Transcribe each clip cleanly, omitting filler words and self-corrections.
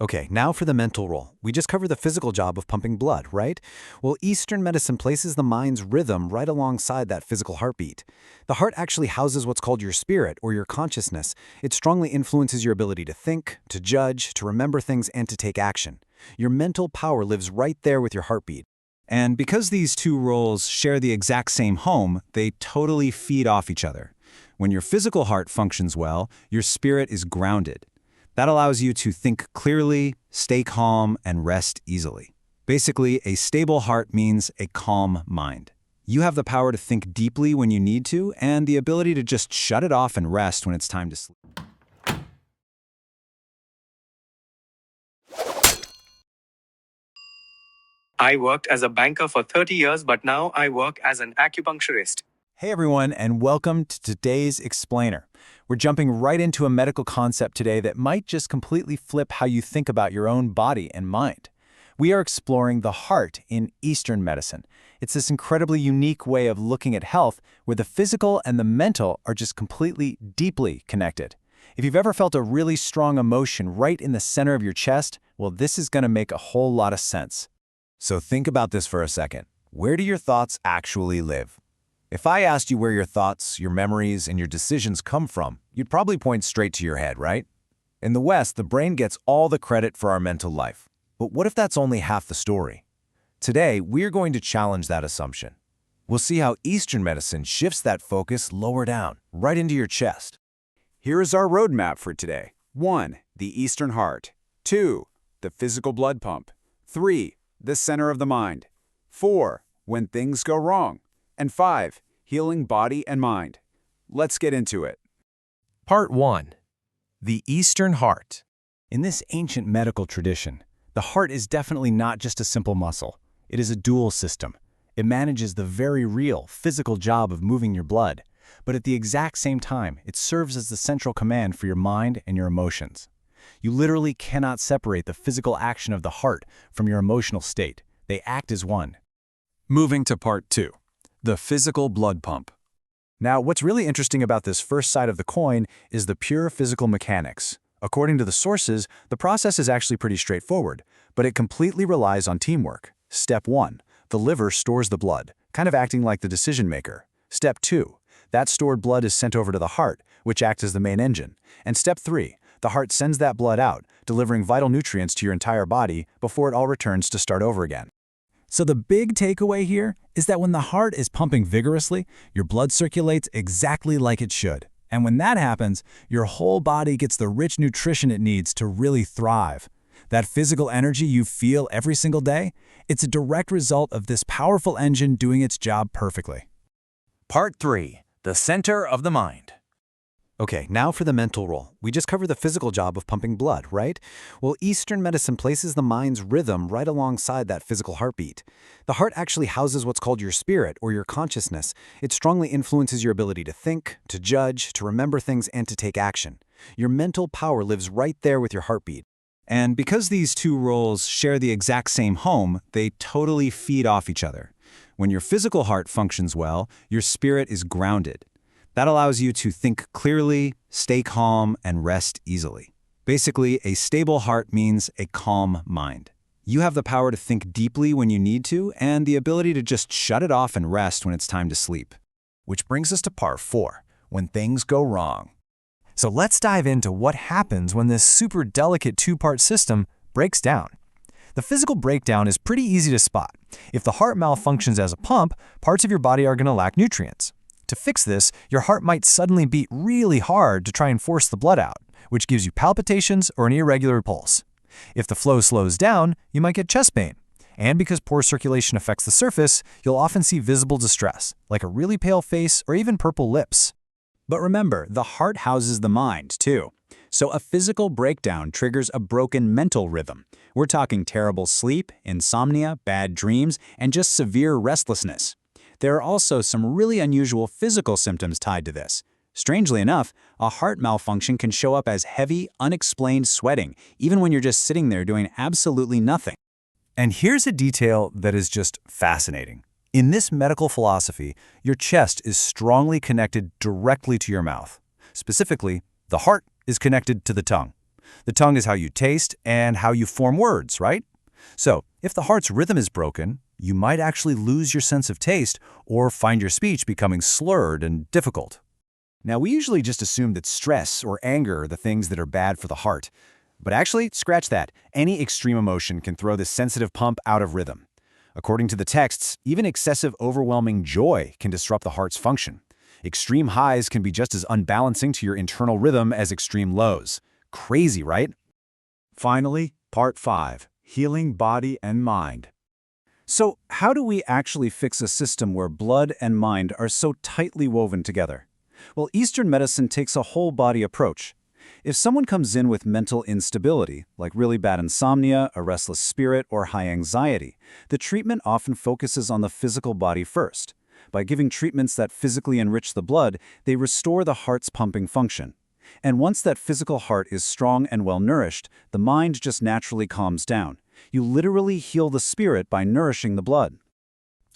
Okay, now for the mental role. We just covered the physical job of pumping blood, right? Well, Eastern medicine places the mind's rhythm right alongside that physical heartbeat. The heart actually houses what's called your spirit or your consciousness. It strongly influences your ability to think, to judge, to remember things, and to take action. Your mental power lives right there with your heartbeat. And because these two roles share the exact same home, they totally feed off each other. When your physical heart functions well, your spirit is grounded. That allows you to think clearly, stay calm, and rest easily. Basically, a stable heart means a calm mind. You have the power to think deeply when you need to, and the ability to just shut it off and rest when it's time to sleep. I worked as a banker for 30 years, but now I work as an acupuncturist. Hey everyone, and welcome to today's Explainer. We're jumping right into a medical concept today that might just completely flip how you think about your own body and mind. We are exploring the heart in Eastern medicine. It's this incredibly unique way of looking at health where the physical and the mental are just completely, deeply connected. If you've ever felt a really strong emotion right in the center of your chest, well, this is going to make a whole lot of sense. So think about this for a second. Where do your thoughts actually live? If I asked you where your thoughts, your memories, and your decisions come from, you'd probably point straight to your head, right? In the West, the brain gets all the credit for our mental life. But what if that's only half the story? Today, we're going to challenge that assumption. We'll see how Eastern medicine shifts that focus lower down, right into your chest. Here is our roadmap for today. 1. The Eastern heart. 2. The physical blood pump. 3. The center of the mind. 4. When things go wrong. And 5. Healing body and mind. Let's get into it. Part 1. The Eastern Heart. In this ancient medical tradition, the heart is definitely not just a simple muscle. It is a dual system. It manages the very real physical job of moving your blood, but at the exact same time, it serves as the central command for your mind and your emotions. You literally cannot separate the physical action of the heart from your emotional state. They act as one. Moving to Part 2. The physical blood pump. Now, what's really interesting about this first side of the coin is the pure physical mechanics. According to the sources, the process is actually pretty straightforward, but it completely relies on teamwork. Step 1. The liver stores the blood, kind of acting like the decision maker. Step 2. That stored blood is sent over to the heart, which acts as the main engine. And Step 3. The heart sends that blood out, delivering vital nutrients to your entire body before it all returns to start over again. So the big takeaway here is that when the heart is pumping vigorously, your blood circulates exactly like it should. And when that happens, your whole body gets the rich nutrition it needs to really thrive. That physical energy you feel every single day, it's a direct result of this powerful engine doing its job perfectly. Part 3. The Center of the Mind. Okay, now for the mental role. We just covered the physical job of pumping blood, right? Well, Eastern medicine places the mind's rhythm right alongside that physical heartbeat. The heart actually houses what's called your spirit or your consciousness. It strongly influences your ability to think, to judge, to remember things, and to take action. Your mental power lives right there with your heartbeat. And because these two roles share the exact same home, they totally feed off each other. When your physical heart functions well, your spirit is grounded. That allows you to think clearly, stay calm, and rest easily. Basically, a stable heart means a calm mind. You have the power to think deeply when you need to, and the ability to just shut it off and rest when it's time to sleep. Which brings us to Part 4, when things go wrong. So let's dive into what happens when this super delicate two-part system breaks down. The physical breakdown is pretty easy to spot. If the heart malfunctions as a pump, parts of your body are going to lack nutrients. To fix this, your heart might suddenly beat really hard to try and force the blood out, which gives you palpitations or an irregular pulse. If the flow slows down, you might get chest pain. And because poor circulation affects the surface, you'll often see visible distress, like a really pale face or even purple lips. But remember, the heart houses the mind, too. So a physical breakdown triggers a broken mental rhythm. We're talking terrible sleep, insomnia, bad dreams, and just severe restlessness. There are also some really unusual physical symptoms tied to this. Strangely enough, a heart malfunction can show up as heavy, unexplained sweating, even when you're just sitting there doing absolutely nothing. And here's a detail that is just fascinating. In this medical philosophy, your chest is strongly connected directly to your mouth. Specifically, the heart is connected to the tongue. The tongue is how you taste and how you form words, right? So, if the heart's rhythm is broken, you might actually lose your sense of taste or find your speech becoming slurred and difficult. Now, we usually just assume that stress or anger are the things that are bad for the heart. But actually, scratch that. Any extreme emotion can throw this sensitive pump out of rhythm. According to the texts, even excessive overwhelming joy can disrupt the heart's function. Extreme highs can be just as unbalancing to your internal rhythm as extreme lows. Crazy, right? Finally, Part 5, Healing Body and Mind. So, how do we actually fix a system where blood and mind are so tightly woven together? Well, Eastern medicine takes a whole-body approach. If someone comes in with mental instability, like really bad insomnia, a restless spirit, or high anxiety, the treatment often focuses on the physical body first. By giving treatments that physically enrich the blood, they restore the heart's pumping function. And once that physical heart is strong and well-nourished, the mind just naturally calms down. You literally heal the spirit by nourishing the blood.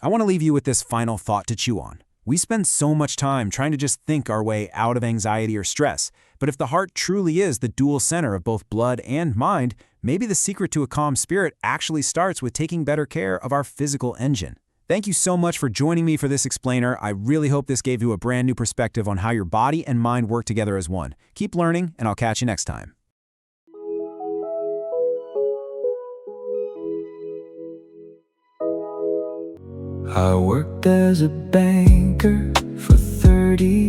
I want to leave you with this final thought to chew on. We spend so much time trying to just think our way out of anxiety or stress, but if the heart truly is the dual center of both blood and mind, maybe the secret to a calm spirit actually starts with taking better care of our physical engine. Thank you so much for joining me for this explainer. I really hope this gave you a brand new perspective on how your body and mind work together as one. Keep learning, and I'll catch you next time. I worked as a banker for 30